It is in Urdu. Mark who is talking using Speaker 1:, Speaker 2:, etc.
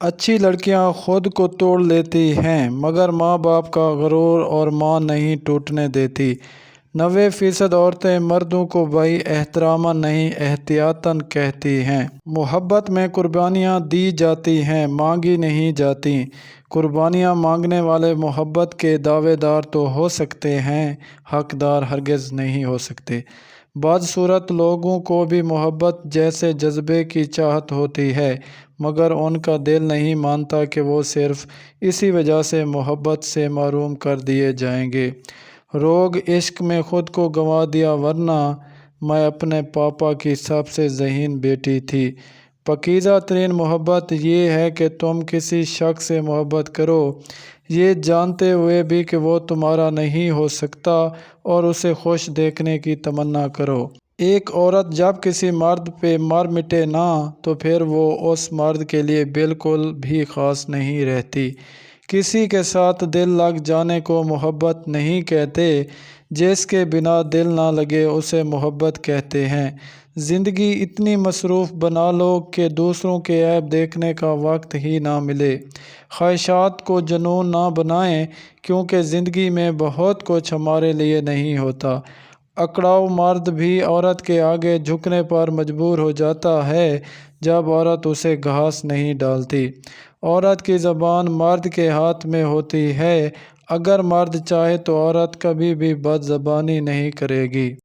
Speaker 1: اچھی لڑکیاں خود کو توڑ لیتی ہیں مگر ماں باپ کا غرور اور ماں نہیں ٹوٹنے دیتی۔ 90% عورتیں مردوں کو بھائی احتراماً نہیں احتیاطاً کہتی ہیں۔ محبت میں قربانیاں دی جاتی ہیں، مانگی نہیں جاتیں۔ قربانیاں مانگنے والے محبت کے دعوے دار تو ہو سکتے ہیں، حقدار ہرگز نہیں ہو سکتے۔ بدصورت لوگوں کو بھی محبت جیسے جذبے کی چاہت ہوتی ہے، مگر ان کا دل نہیں مانتا کہ وہ صرف اسی وجہ سے محبت سے محروم کر دیے جائیں گے۔ روگ عشق میں خود کو گنوا دیا ورنہ میں اپنے پاپا کی سب سے ذہین بیٹی تھی۔ پاکیزہ ترین محبت یہ ہے کہ تم کسی شخص سے محبت کرو، یہ جانتے ہوئے بھی کہ وہ تمہارا نہیں ہو سکتا، اور اسے خوش دیکھنے کی تمنا کرو۔ ایک عورت جب کسی مرد پہ مر مٹے نا تو پھر وہ اس مرد کے لیے بالکل بھی خاص نہیں رہتی۔ کسی کے ساتھ دل لگ جانے کو محبت نہیں کہتے، جس کے بنا دل نہ لگے اسے محبت کہتے ہیں۔ زندگی اتنی مصروف بنا لو کہ دوسروں کے عیب دیکھنے کا وقت ہی نہ ملے۔ خواہشات کو جنون نہ بنائیں، کیونکہ زندگی میں بہت کچھ ہمارے لیے نہیں ہوتا۔ اکڑاؤ مرد بھی عورت کے آگے جھکنے پر مجبور ہو جاتا ہے جب عورت اسے گھاس نہیں ڈالتی۔ عورت کی زبان مرد کے ہاتھ میں ہوتی ہے، اگر مرد چاہے تو عورت کبھی بھی بد زبانی نہیں کرے گی۔